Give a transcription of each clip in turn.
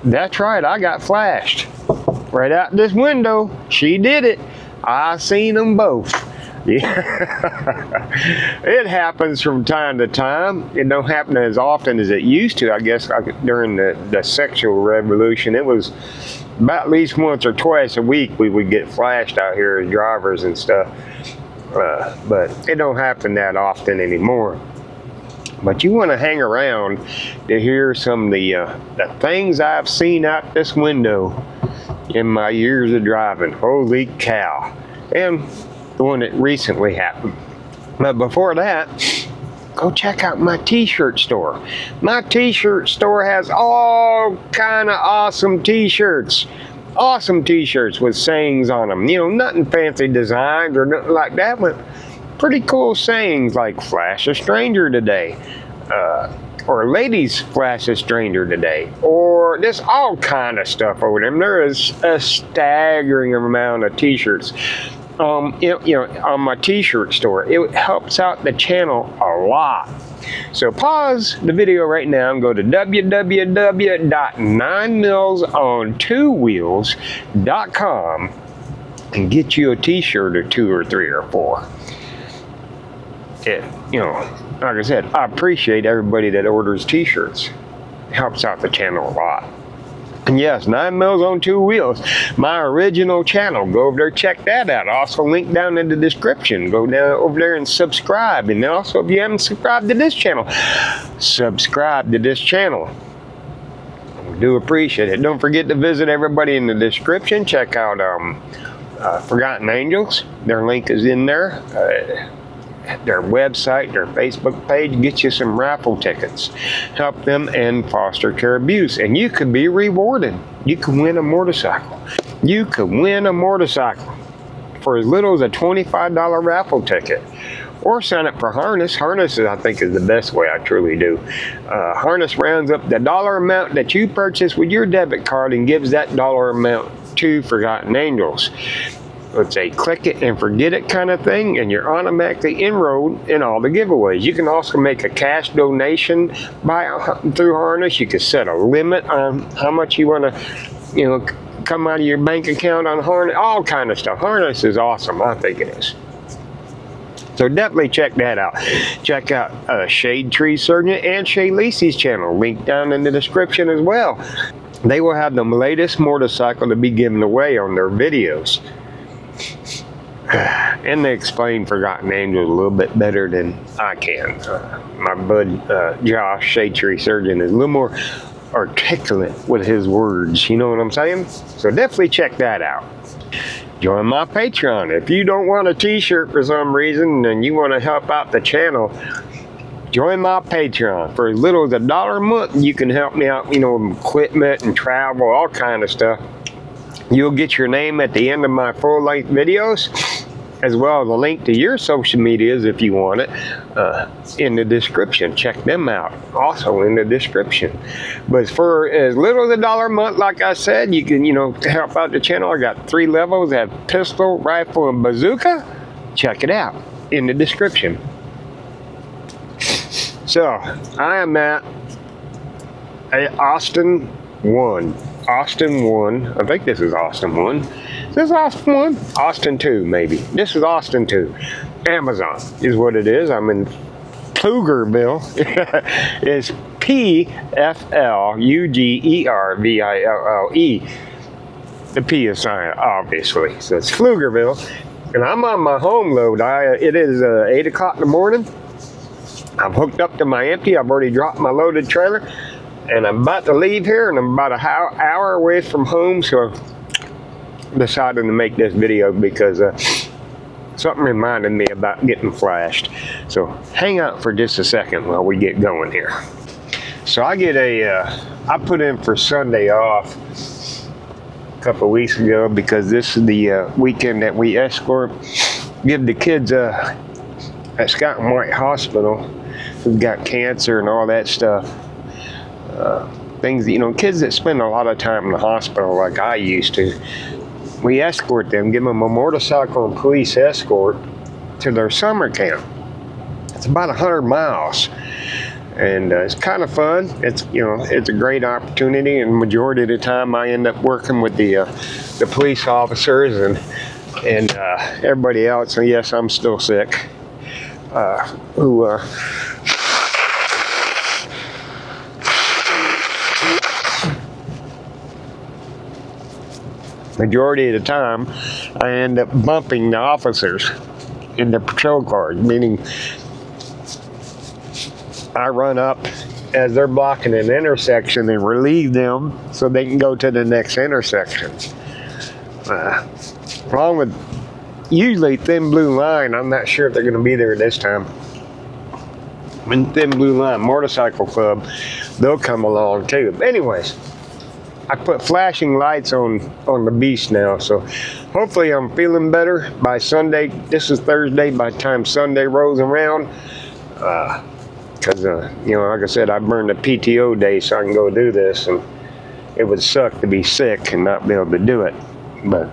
That's right, I got flashed. Right out this window. She did it. I seen them both. Yeah. It happens from time to time. It don't happen as often as it used to. I guess during the sexual revolution, it was about at least once or twice a week we would get flashed out here as drivers and stuff. But it don't happen that often anymore. But you want to hang around to hear some of the things I've seen out this window in my years of driving. Holy cow. And the one that recently happened. But before that, go check out my t-shirt store. My t-shirt store has all kind of awesome t-shirts. Awesome t-shirts with sayings on them. You know, nothing fancy designs or nothing like that, but pretty cool sayings like flash a stranger today. Or ladies flash a stranger today. Or there's all kind of stuff over there. There is a staggering amount of t-shirts. On my t-shirt store. It helps out the channel a lot. So pause the video right now and go to www.9millsontwowheels.com and get you a t-shirt or 2 or 3 or 4. Like I said, I appreciate everybody that orders t-shirts. It helps out the channel a lot. And yes, 9 Mills on 2 Wheels, my original channel. Go over there, check that out. Also link down in the description. Go down over there and subscribe. And also, if you haven't subscribed to this channel, subscribe to this channel. We do appreciate it. Don't forget to visit everybody in the description. Check out Forgotten Angels. Their link is in there. Their website, their Facebook page, get you some raffle tickets. Help them end foster care abuse. And you could be rewarded. You can win a motorcycle. You could win a motorcycle for as little as a $25 raffle ticket. Or sign up for Harness. Harness, I think, is the best way. I truly do. Harness rounds up the dollar amount that you purchase with your debit card and gives that dollar amount to Forgotten Angels. It's a click it and forget it kind of thing, and you're automatically enrolled in all the giveaways. You can also make a cash donation through Harness. You can set a limit on how much you want to, come out of your bank account on Harness. All kind of stuff. Harness is awesome. I think it is. So definitely check that out. Check out Shade Tree Surgeon and Shay Lacey's channel. Link down in the description as well. They will have the latest motorcycle to be given away on their videos. And they explain Forgotten Angels a little bit better than I can. My bud Josh, Shade Tree Surgeon, is a little more articulate with his words. You know what I'm saying? So definitely check that out. Join my Patreon. If you don't want a t-shirt for some reason and you want to help out the channel, join my Patreon. For as little as $1 a month, you can help me out, with equipment and travel, all kind of stuff. You'll get your name at the end of my full-length videos, as well as a link to your social medias if you want it, in the description. Check them out, also in the description. But for as little as $1 a month, like I said, you can, to help out the channel. I got 3 levels. I have pistol, rifle, and bazooka. Check it out in the description. So, I am at Austin 1. Austin 1. I think this is Austin 1. Is this Austin 1? Austin 2, maybe. This is Austin 2. Amazon is what it is. I'm in Pflugerville. It's Pflugerville. The P is silent, obviously. So it's Pflugerville. And I'm on my home load. It is 8 o'clock in the morning. I'm hooked up to my empty. I've already dropped my loaded trailer. And I'm about to leave here, and I'm about an hour away from home, so I decided to make this video because something reminded me about getting flashed. So hang out for just a second while we get going here. So I get I put in for Sunday off a couple of weeks ago because this is the weekend that we give the kids at Scott and White Hospital who've got cancer and all that stuff. Things, kids that spend a lot of time in the hospital like I used to, we escort them, give them a motorcycle and police escort to their summer camp. It's about 100 miles. And it's kind of fun. It's, you know, it's a great opportunity, and majority of the time I end up working with the police officers and everybody else. And yes, I'm still sick. Majority of the time, I end up bumping the officers in the patrol cars, meaning I run up as they're blocking an intersection and relieve them so they can go to the next intersection. Along with usually Thin Blue Line, I'm not sure if they're going to be there this time. In Thin Blue Line Motorcycle Club, they'll come along too. But anyways, I put flashing lights on the beast now, so hopefully I'm feeling better by Sunday. This is Thursday. By the time Sunday rolls around, because you know, like I said, I burned a PTO day so I can go do this, and it would suck to be sick and not be able to do it. But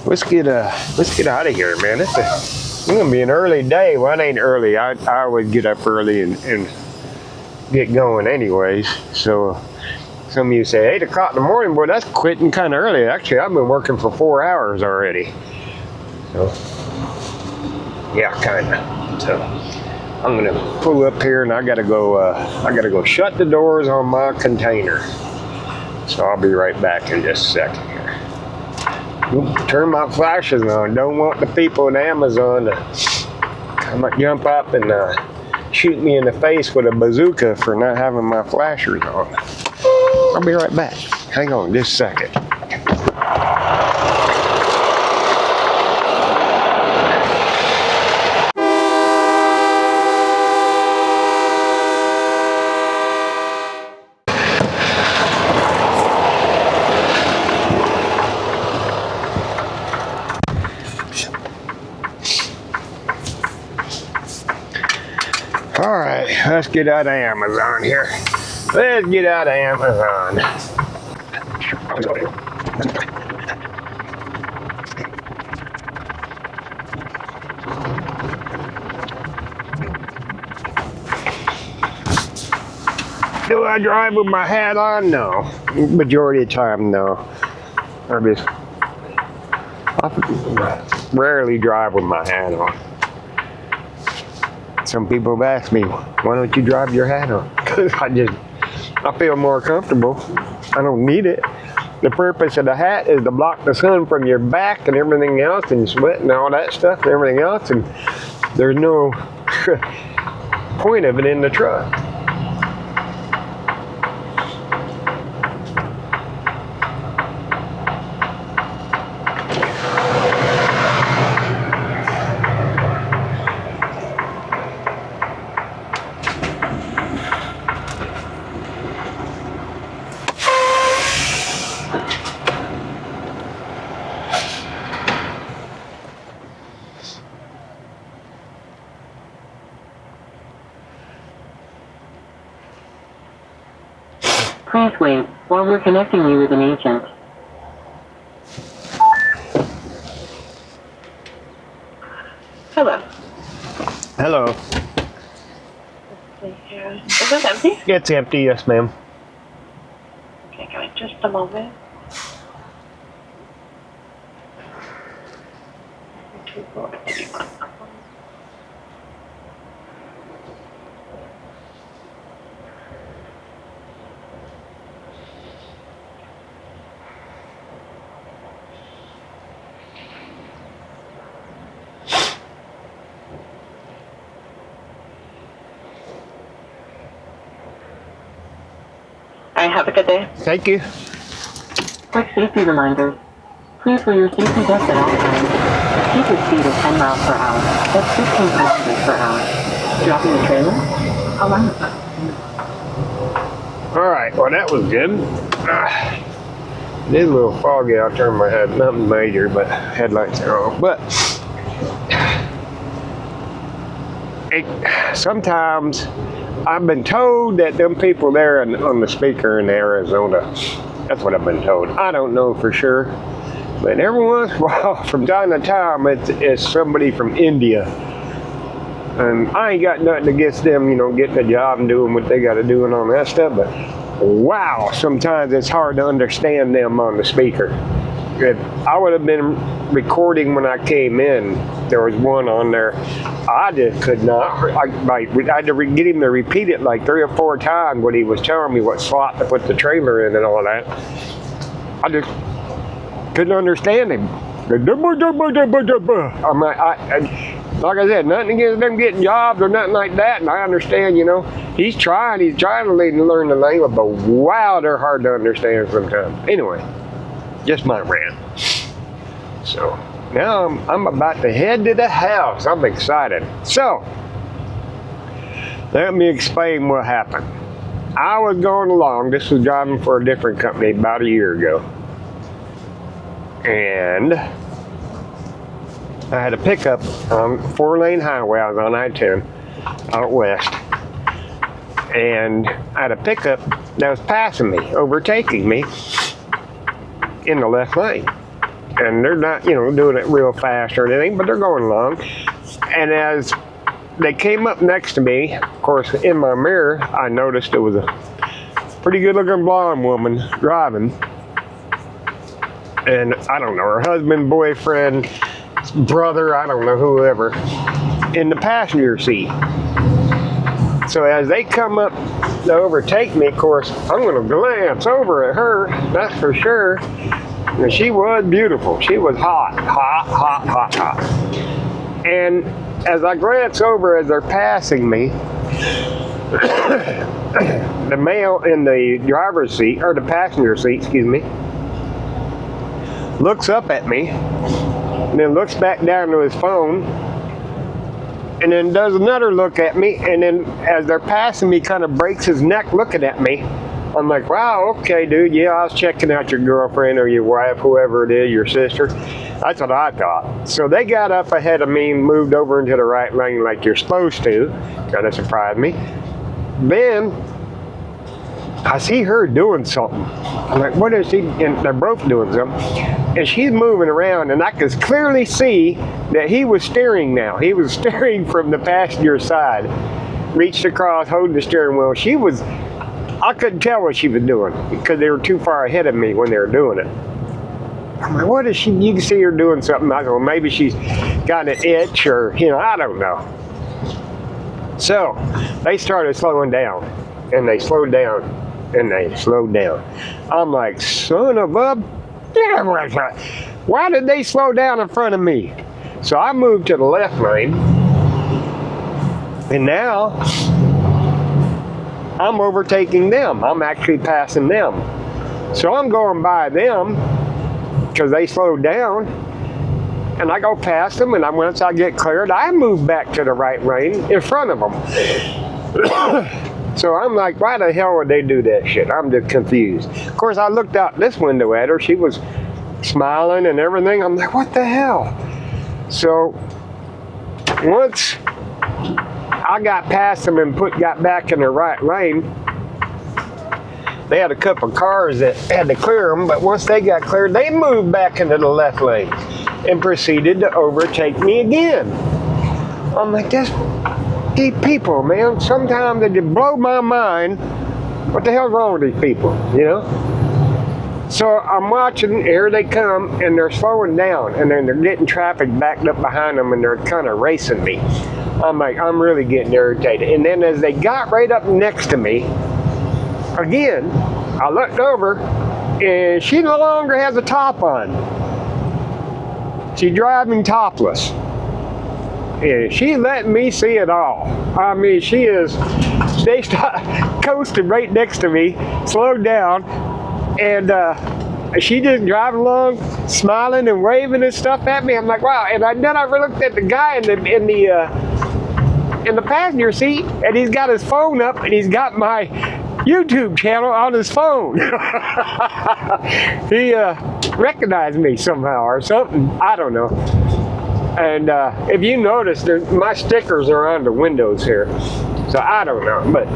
let's get out of here, man. It's gonna be an early day. Well, it ain't early. I would get up early and get going anyways. So some of you say 8 o'clock in the morning. Boy, that's quitting kind of early. Actually, I've been working for 4 hours already. So yeah, kind of. So I'm gonna pull up here, and I gotta go shut the doors on my container. So I'll be right back in just a second here. Oop, turn my flashes on. Don't want the people at Amazon to jump up and shoot me in the face with a bazooka for not having my flashers on. I'll be right back. Hang on just a second. All right, let's get out of Amazon here. Let's get out of Amazon. Do I drive with my hat on? No. Majority of the time, no. I rarely drive with my hat on. Some people have asked me, why don't you drive your hat on? Because I feel more comfortable. I don't need it. The purpose of the hat is to block the sun from your back and everything else, and sweat and all that stuff and everything else, and there's no point of it in the truck. Please wait while we're connecting you with an agent. Hello. Hello. Let's see here. Is this empty? It's empty, yes, ma'am. Okay, give me just a moment. Have a good day. Thank you. Quick safety reminder. Please wear your safety vest at all times. Keep your speed at 10 miles per hour. That's 15 kilometers per hour. Dropping the trailer? Alarm effect. All right, well, that was good. It is a little foggy. I'll turn my head. Nothing major, but headlights are off. But sometimes I've been told that them people there on the speaker in Arizona, that's what I've been told. I don't know for sure, but every once in a while, from time to time, it's somebody from India And I ain't got nothing against them, you know, getting a job and doing what they got to do and all that stuff, but wow, sometimes it's hard to understand them on the speaker. If I would have been recording when I came in, there was one on there, I just could not, I had to get him to repeat it like 3 or 4 times when he was telling me what slot to put the trailer in and all that. I just couldn't understand him. I'm like, like I said, nothing against them getting jobs or nothing like that, and I understand, you know, he's trying to learn the language, but wow, they're hard to understand sometimes. Anyway, just my rant. So now I'm about to head to the house. I'm excited. So let me explain what happened. I was going along. This was driving for a different company about a year ago, and I had a pickup on 4-lane highway. I was on I-10 out west, and I had a pickup that was passing me, overtaking me in the left lane. And they're not, you know, doing it real fast or anything, but they're going along. And as they came up next to me, of course, in my mirror, I noticed it was a pretty good-looking blonde woman driving. And I don't know, her husband, boyfriend, brother, I don't know, whoever, in the passenger seat. So as they come up to overtake me, of course, I'm going to glance over at her, that's for sure. And she was beautiful. She was hot. And as I glance over as they're passing me, the male in the driver's seat, or the passenger seat, excuse me, looks up at me, and then looks back down to his phone, and then does another look at me, and then as they're passing me, kind of breaks his neck looking at me. I'm like, wow, okay, dude, yeah, I was checking out your girlfriend or your wife, whoever it is, your sister. That's what I thought. So they got up ahead of me and moved over into the right lane like you're supposed to. Kind of surprised me. Then I see her doing something. I'm like, what is she? And they're both doing something. And she's moving around, and I could clearly see that he was steering now. He was steering from the passenger side. Reached across, holding the steering wheel. I couldn't tell what she was doing because they were too far ahead of me when they were doing it. I'm like, what is she? You can see her doing something. I go, well, maybe she's got an itch or, you know, I don't know. So they started slowing down, and they slowed down, and they slowed down. I'm like, son of a, why did they slow down in front of me? So I moved to the left lane, and now I'm overtaking them. I'm actually passing them. So I'm going by them because they slowed down, and I go past them, and once I get cleared, I move back to the right lane in front of them. So I'm like, why the hell would they do that shit? I'm just confused. Of course, I looked out this window at her. She was smiling and everything. I'm like, what the hell? So once I got past them and got back in the right lane, they had a couple of cars that had to clear them, but once they got cleared, they moved back into the left lane and proceeded to overtake me again. I'm like, these people, man, sometimes they just blow my mind. What the hell's wrong with these people, you know? So I'm watching, here they come, and they're slowing down, and then they're getting traffic backed up behind them, and they're kind of racing me. I'm like, I'm really getting irritated. And then as they got right up next to me, again, I looked over, and she no longer has a top on. She's driving topless. And she let me see it all. I mean, they coasted right next to me, slowed down, and she just driving along, smiling and waving and stuff at me. I'm like, wow. And then I looked at the guy in the passenger seat, and he's got his phone up, and he's got my YouTube channel on his phone. He recognized me somehow or something. I don't know. And if you notice, my stickers are on the windows here. So I don't know. But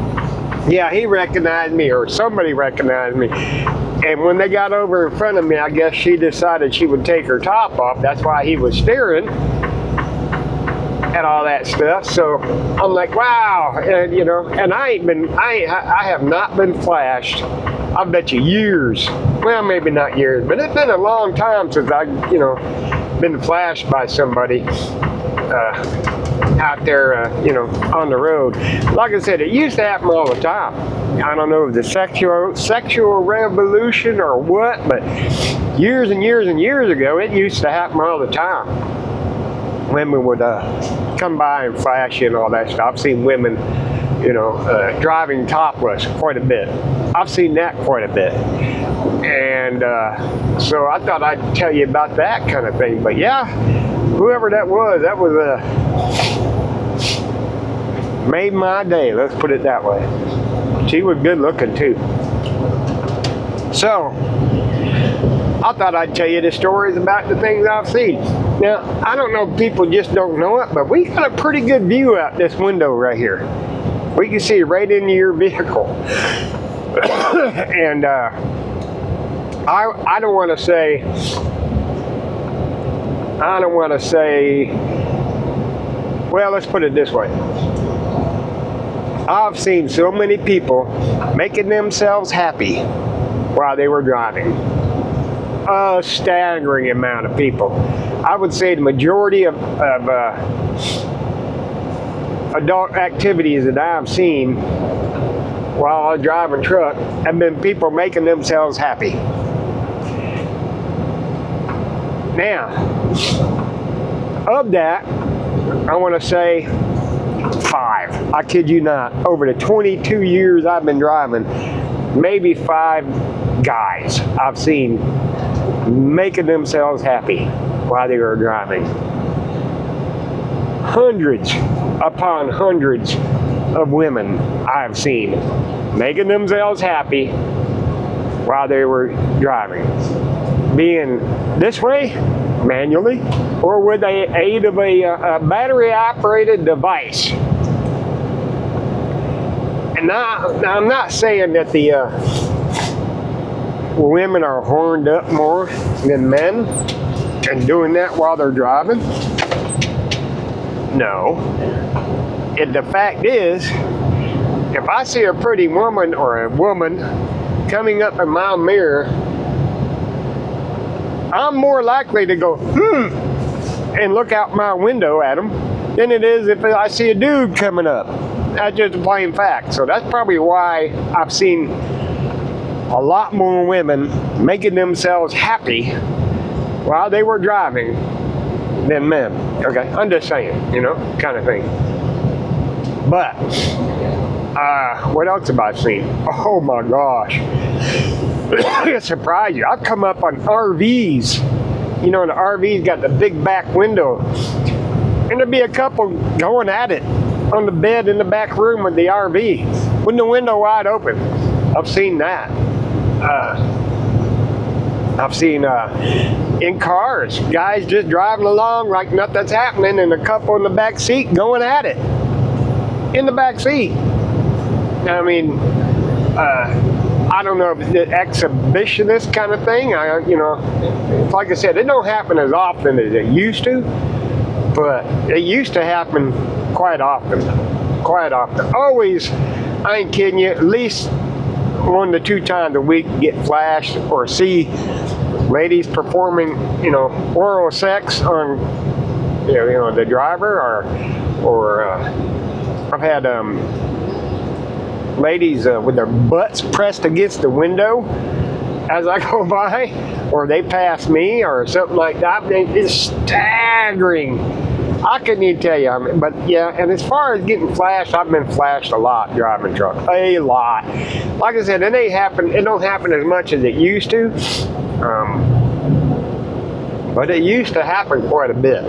yeah, he recognized me, or somebody recognized me. And when they got over in front of me, I guess she decided she would take her top off. That's why he was steering. and all that stuff. So I'm like, wow, and you know, and I have not been flashed. I bet you years. Well, maybe not years, but it's been a long time since I, you know, been flashed by somebody out there, you know, on the road. Like I said, it used to happen all the time. I don't know if the sexual revolution or what, but years and years and years ago, it used to happen all the time. Women would come by and flash you and all that stuff. I've seen women, you know, driving topless quite a bit. I've seen that quite a bit. And so I thought I'd tell you about that kind of thing. But yeah, whoever that was made my day, let's put it that way. She was good looking too. So I thought I'd tell you the stories about the things I've seen. Now, I don't know if people just don't know it, but we got a pretty good view out this window right here. We can see right into your vehicle. And I don't want to say, well, let's put it this way. I've seen so many people making themselves happy while they were driving. A staggering amount of people. I would say the majority of adult activities that I've seen while I was driving truck have been people making themselves happy. Now, of that, I want to say 5. I kid you not. Over the 22 years I've been driving, maybe 5 guys I've seen making themselves happy while they were driving. Hundreds upon hundreds of women I've seen making themselves happy while they were driving. Being this way, manually, or with the aid of a battery-operated device. And now I'm not saying that the women are horned up more than men and doing that while they're driving. No. The fact is, if I see a pretty woman or a woman coming up in my mirror, I'm more likely to go, and look out my window at them than it is if I see a dude coming up. That's just a plain fact. So that's probably why I've seen a lot more women making themselves happy while they were driving than men. Okay, I'm just saying, you know, kind of thing. But, what else have I seen? Oh my gosh. It'll surprise you. I've come up on RVs. You know, the RV's got the big back window. And there'll be a couple going at it on the bed in the back room of the RV with the window wide open. I've seen that. I've seen in cars, guys just driving along like nothing's happening, and a couple in the back seat going at it. In the back seat. I mean, I don't know if it's the exhibitionist kind of thing. You know, like I said, it don't happen as often as it used to, but it used to happen quite often. Quite often. Always, I ain't kidding you, at least 1 to 2 times a week get flashed or see ladies performing, you know, oral sex on, you know, the driver, or I've had ladies with their butts pressed against the window as I go by, or they pass me or something like that. It's staggering. I couldn't even tell you. But yeah, and as far as getting flashed, I've been flashed a lot driving truck. A lot. Like I said, it don't happen as much as it used to. But it used to happen quite a bit.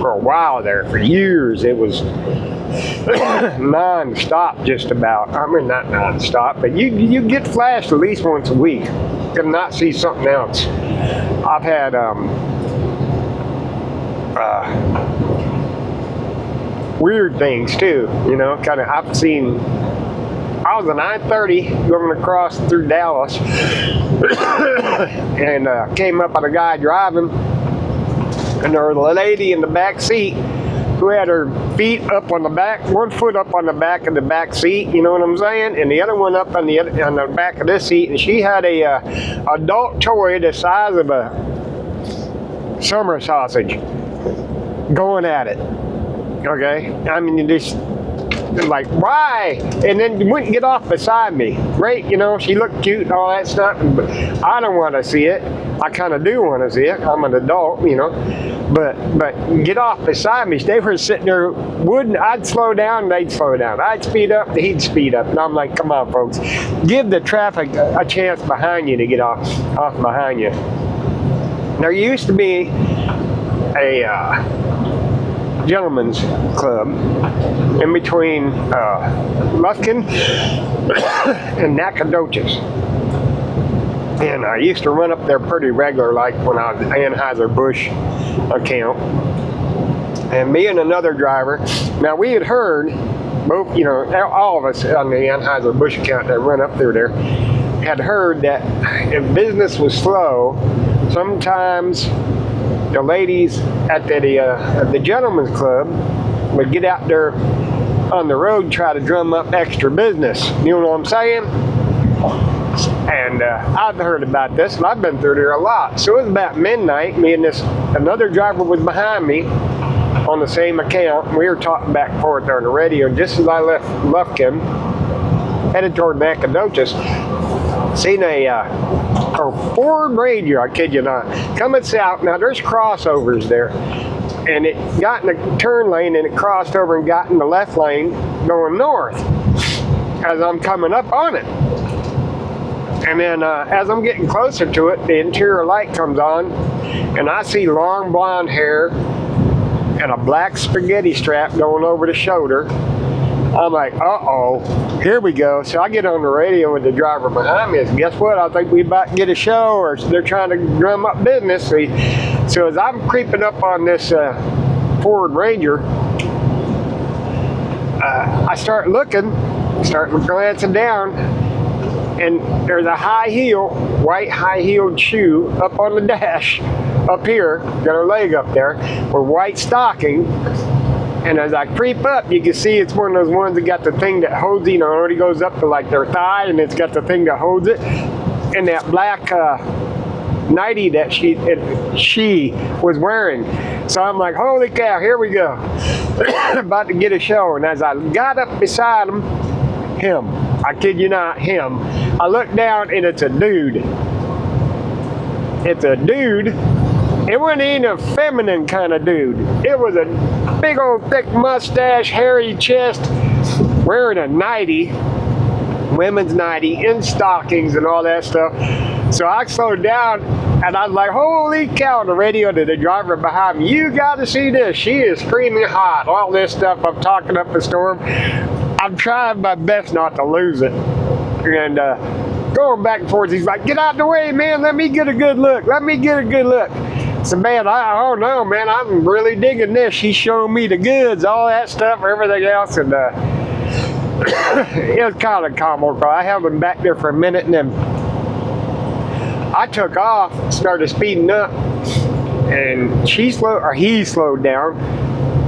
For a while there, for years, it was non-stop just about. I mean, not non-stop, but you get flashed at least once a week. You could not see something else. I've had weird things too, you know, kind of. I've seen, I was a 930 going across through Dallas and came up on a guy driving, and there was a lady in the back seat who had her feet up on the back, one foot up on the back of the back seat, you know what I'm saying, and the other one up on the back of this seat, and she had a adult toy the size of a summer sausage going at it. Okay, I mean, you just like, why? And then wouldn't get off beside me. Great, you know, she looked cute and all that stuff, but I don't want to see it. I kind of do want to see it. I'm an adult, you know, but get off beside me. They were sitting there, I'd slow down, they'd slow down. I'd speed up, he'd speed up. And I'm like, come on, folks, give the traffic a chance behind you to get off behind you. There used to be a gentleman's club in between Lufkin and Nacogdoches. And I used to run up there pretty regular, like when I was Anheuser-Busch account. And me and another driver, now we had heard, both, you know, all of us on the Anheuser-Busch account that run up through there, had heard that if business was slow, sometimes the ladies at the gentleman's club would get out there on the road and try to drum up extra business. You know what I'm saying? And I've heard about this, and I've been through there a lot. So it was about midnight. Me and another driver was behind me on the same account. And we were talking back and forth on the radio. And just as I left Lufkin, headed toward Nacogdoches, seen a Ford Ranger, I kid you not, coming south. Now there's crossovers there, and it got in the turn lane and it crossed over and got in the left lane going north as I'm coming up on it. And then as I'm getting closer to it, the interior light comes on, and I see long blonde hair and a black spaghetti strap going over the shoulder. I'm like, uh-oh, here we go. So I get on the radio with the driver behind me. And guess what? I think we about to get a show, or they're trying to drum up business. So as I'm creeping up on this Ford Ranger, I start glancing down, and there's a white high-heeled shoe up on the dash up here, got her leg up there, with white stocking. And as I creep up, you can see it's one of those ones that got the thing that holds, you know, it already goes up to like their thigh, and it's got the thing that holds it. And that black nightie that she was wearing. So I'm like, holy cow, here we go. About to get a show. And as I got up beside him, I kid you not, I look down, and it's a dude. It's a dude. It wasn't even a feminine kind of dude. It was a big old thick mustache, hairy chest, wearing a nightie, women's nightie, in stockings and all that stuff. So I slowed down, and I was like, holy cow, on the radio to the driver behind me, you got to see this. She is screaming hot. All this stuff, I'm talking up a storm. I'm trying my best not to lose it. And going back and forth, he's like, get out the way, man. Let me get a good look. So, man, I don't know, man. I'm really digging this. She's showing me the goods, all that stuff, everything else. And it was kind of comical. I held him back there for a minute, and then I took off, started speeding up, and he slowed down.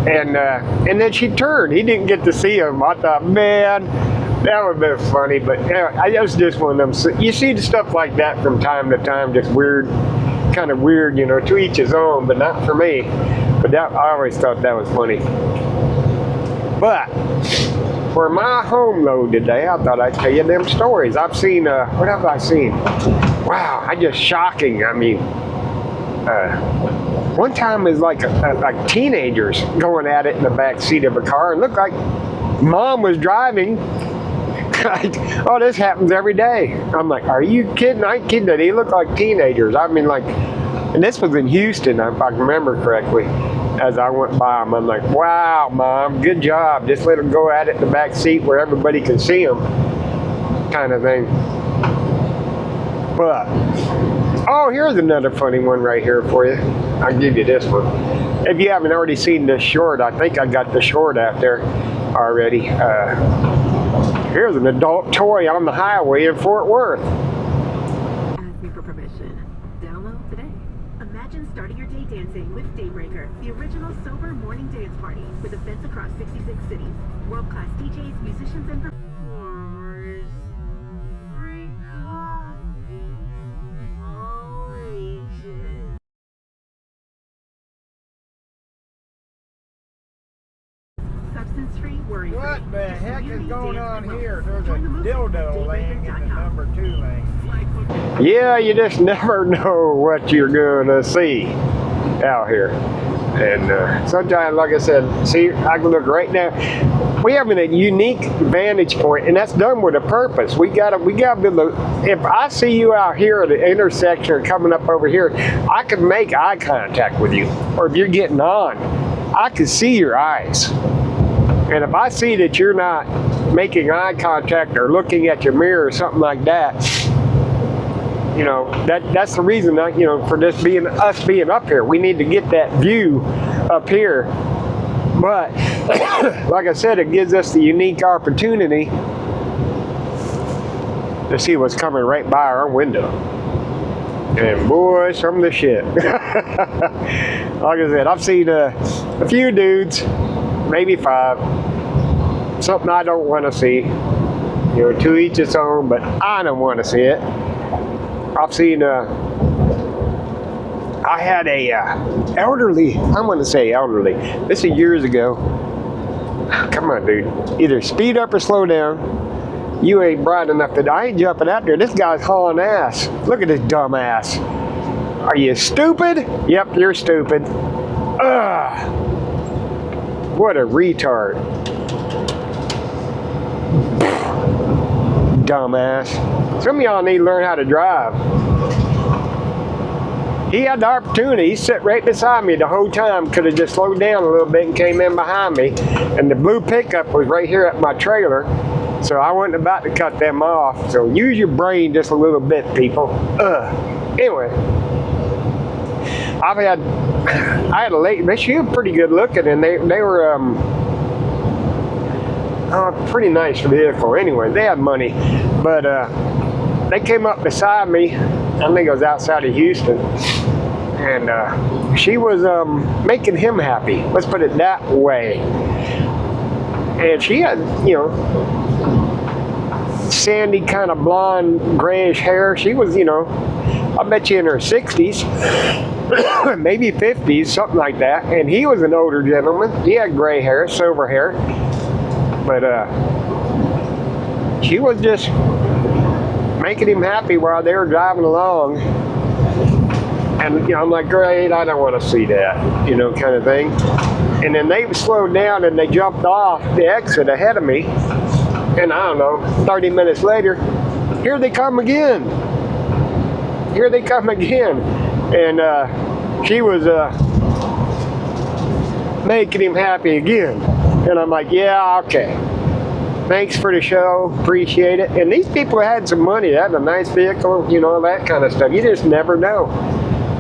And then she turned. He didn't get to see him. I thought, man, that would have been funny. But it was just one of them. You see the stuff like that from time to time, just weird. Kind of weird, you know, to each his own, but not for me. But I always thought that was funny. But for my home load today, I thought I'd tell you them stories. I've seen, what have I seen? Wow, just shocking. I mean, one time it was like teenagers going at it in the back seat of a car, and looked like mom was driving. Like, oh, this happens every day. I'm like, are you kidding? I ain't kidding. They look like teenagers. I mean, like, and this was in Houston, if I can remember correctly. As I went by them, I'm like, wow, mom, good job. Just let them go at it in the back seat where everybody can see them, kind of thing. But, oh, here's another funny one right here for you. I'll give you this one. If you haven't already seen this short, I think I got the short out there already. Here's an adult toy on the highway in Fort Worth. Asking for permission. Download today. Imagine starting your day dancing with Daybreaker, the original sober morning dance party with events across 66 cities, world-class DJs, musicians, and substance-free, worry-free. What the heck is going on here? There's a Join the movement at dildo laying in the daybreaker.com. number 2 lane. Yeah, you just never know what you're gonna see out here. And sometimes, like I said, see, I can look right now. We have a unique vantage point, and that's done with a purpose. We gotta be able to, if I see you out here at the intersection or coming up over here, I can make eye contact with you. Or if you're getting on, I can see your eyes. And if I see that you're not making eye contact or looking at your mirror or something like that, you know, that's the reason that, you know, for this being us being up here, we need to get that view up here. But like I said, it gives us the unique opportunity to see what's coming right by our window. And boy, some of the shit. Like I said, I've seen a few dudes, maybe 5. Something I don't want to see. You know, to each its own, but I don't want to see it. I've seen, I had a elderly, I'm going to say elderly, this is years ago. Come on, dude. Either speed up or slow down. You ain't bright enough to, I ain't jumping out there. This guy's hauling ass. Look at this dumb ass. Are you stupid? Yep, you're stupid. Ugh. What a retard. Dumbass. Some of y'all need to learn how to drive. He had the opportunity. He sat right beside me the whole time. Could have just slowed down a little bit and came in behind me. And the blue pickup was right here at my trailer. So I wasn't about to cut them off. So use your brain just a little bit, people. Anyway. I had a lady, she was pretty good looking, and they were pretty nice vehicle. Anyway, they had money, but they came up beside me. I think it was outside of Houston, and she was making him happy. Let's put it that way. And she had, you know, sandy kind of blonde, grayish hair. She was, you know, I bet you in her 60s, maybe 50s, something like that. And he was an older gentleman. He had gray hair, silver hair. But she was just making him happy while they were driving along. And, you know, I'm like, great, I don't want to see that, you know, kind of thing. And then they slowed down and they jumped off the exit ahead of me. And I don't know, 30 minutes later, here they come again. Here they come again. And she was making him happy again. And I'm like, yeah, okay. Thanks for the show, appreciate it. And these people had some money, they had a nice vehicle, you know, that kind of stuff. You just never know.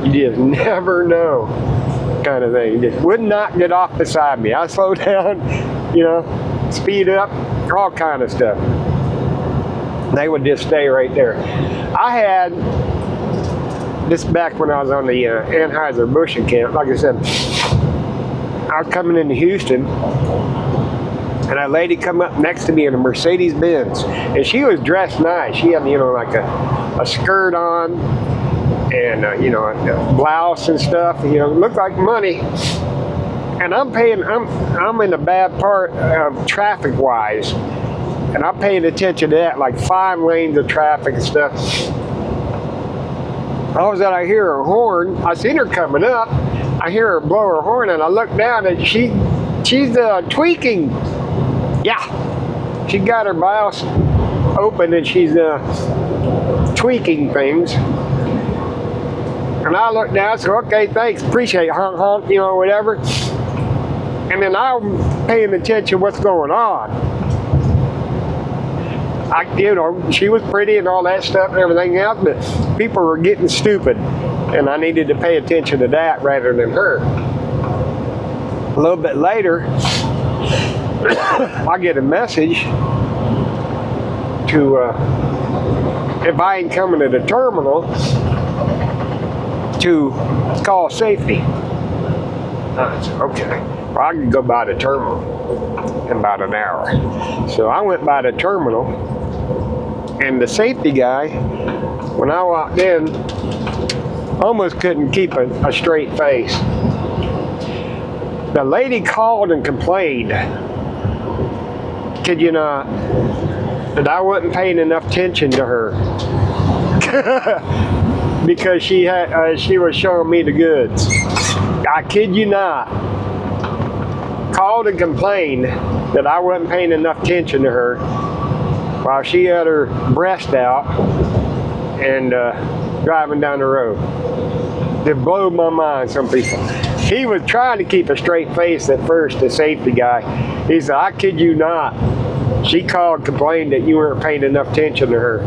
You just never know, kind of thing. You just would not get off beside me. I slowed down, you know, speed up, all kind of stuff. They would just stay right there. I had, this back when I was on the Anheuser-Busch account, like I said, I was coming into Houston, and a lady come up next to me in a Mercedes-Benz, and she was dressed nice. She had, you know, like a skirt on, and you know, a blouse and stuff. You know, looked like money. And I'm in a bad part of traffic-wise, and I'm paying attention to that, like 5 lanes of traffic and stuff. All of a sudden, I hear her horn. I seen her coming up. I hear her blow her horn, and I look down, and she's tweaking. Yeah, she got her blouse open, and she's tweaking things. And I look down, so okay, thanks, appreciate it, honk, honk, you know, whatever. And then I'm paying attention what's going on. You know, she was pretty and all that stuff and everything else, but people were getting stupid, and I needed to pay attention to that rather than her. A little bit later, I get a message to, if I ain't coming to the terminal, to call safety. I said, okay. Well, I can go by the terminal in about an hour. So I went by the terminal, and the safety guy, when I walked in, almost couldn't keep a straight face. The lady called and complained, kid you not, that I wasn't paying enough attention to her because she was showing me the goods. I kid you not. Called and complained that I wasn't paying enough attention to her while she had her breast out and driving down the road. It blew my mind, some people. He was trying to keep a straight face at first, the safety guy. He said, I kid you not. She called and complained that you weren't paying enough attention to her.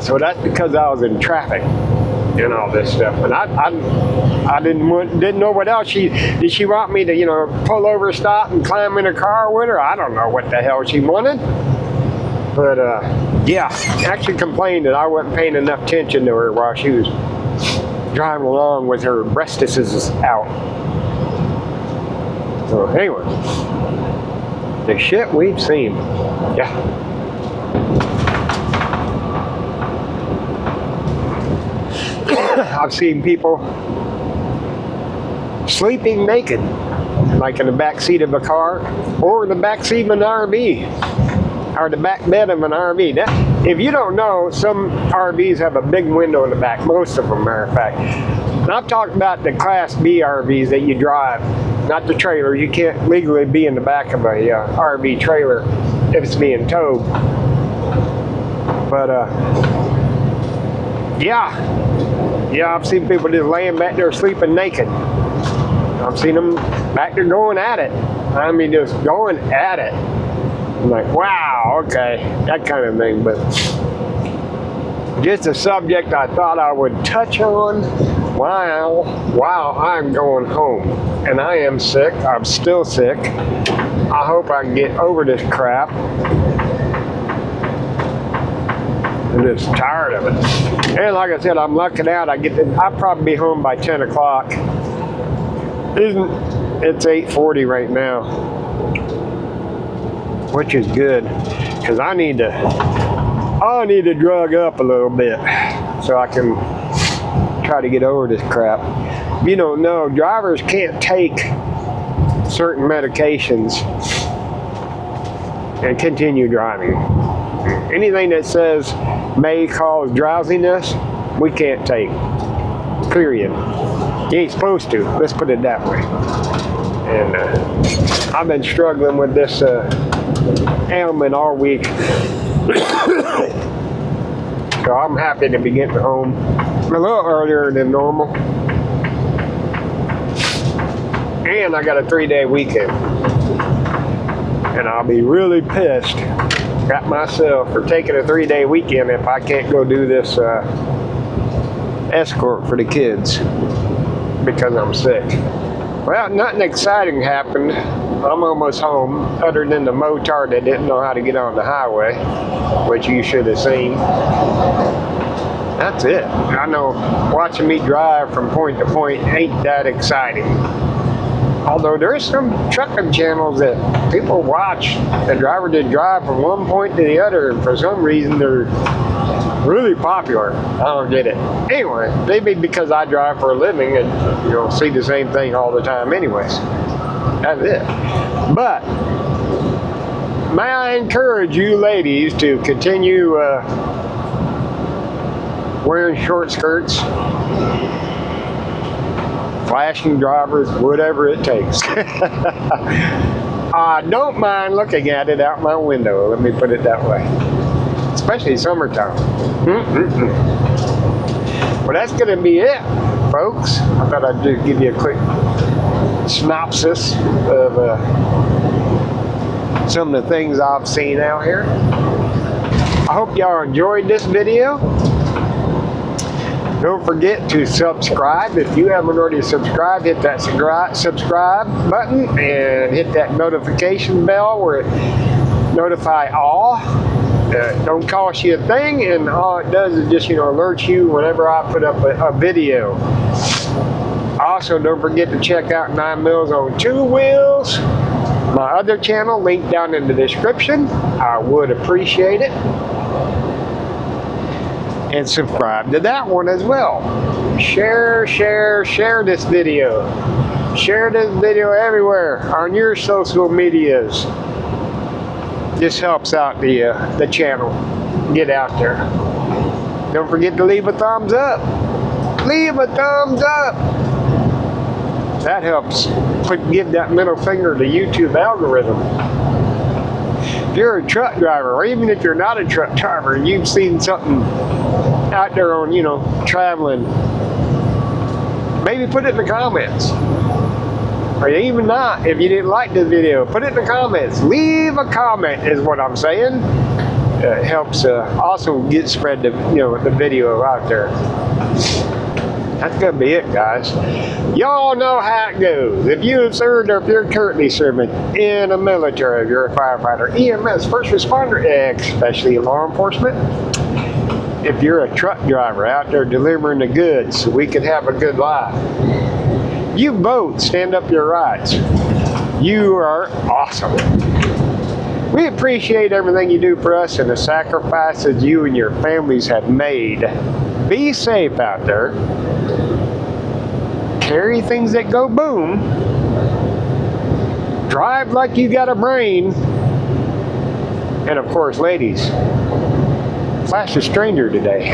So that's because I was in traffic and all this stuff. And I didn't know what else. Did she want me to, pull over, stop, and climb in a car with her? I don't know what the hell she wanted. But yeah, actually complained that I wasn't paying enough attention to her while she was driving along with her breastises out. So anyway, the shit we've seen. Yeah. I've seen people sleeping naked, like in the back seat of a car or the back seat of an RV. Or the back bed of an RV. If you don't know, some RVs have a big window in the back. Most of them, matter of fact. And I'm talking about the Class B RVs that you drive, not the trailer. You can't legally be in the back of a RV trailer if it's being towed. But yeah, I've seen people just laying back there sleeping naked. I've seen them back there going at it. I mean, just going at it. I'm like, wow, okay, that kind of thing. But just a subject I thought I would touch on while I'm going home. And I am sick. I'm still sick. I hope I can get over this crap. I'm just tired of it. And like I said, I'm lucking out. I'll probably be home by 10 o'clock. It's 8:40 right now, which is good, because I need to drug up a little bit so I can try to get over this crap. You don't know, drivers can't take certain medications and continue driving. Anything that says may cause drowsiness, we can't take. Period. You ain't supposed to. Let's put it that way. And I've been struggling with this ailment all week. So I'm happy to be getting home a little earlier than normal. And I got a 3-day weekend. And I'll be really pissed at myself for taking a 3-day weekend if I can't go do this escort for the kids because I'm sick. Well, nothing exciting happened. I'm almost home, other than the motard that didn't know how to get on the highway, which you should have seen. That's it. I know watching me drive from point to point ain't that exciting. Although there's some trucking channels that people watch the driver to drive from one point to the other, and for some reason they're really popular. I don't get it. Anyway, maybe because I drive for a living and see the same thing all the time anyways. That's it. But may I encourage you ladies to continue wearing short skirts, flashing drivers, whatever it takes. I don't mind looking at it out my window, let me put it that way. Especially summertime. Well, that's going to be it, folks. I thought I'd just give you a quick synopsis of some of the things I've seen out here. I hope y'all enjoyed this video. Don't forget to subscribe. If you haven't already subscribed, hit that subscribe button and hit that notification bell where it notify all. Don't cost you a thing, and all it does is just, alert you whenever I put up a video. Also, don't forget to check out 9 Mills on 2 Wheels. My other channel, linked down in the description. I would appreciate it. And subscribe to that one as well. Share this video. Share this video everywhere on your social medias. This helps out the channel. Get out there. Don't forget to leave a thumbs up. Leave a thumbs up. That helps give that middle finger to YouTube algorithm. If you're a truck driver, or even if you're not a truck driver and you've seen something out there on, traveling, maybe put it in the comments. Or even not, if you didn't like this video, put it in the comments. Leave a comment is what I'm saying. It helps also get spread the video out there. That's gonna be it, guys. Y'all know how it goes. If you have served or if you're currently serving in the military, if you're a firefighter, EMS, first responder, especially law enforcement, if you're a truck driver out there delivering the goods so we can have a good life, you both stand up your rights. You are awesome. We appreciate everything you do for us and the sacrifices you and your families have made. Be safe out there. Carry things that go boom. Drive like you got a brain. And of course, ladies, flash a stranger today.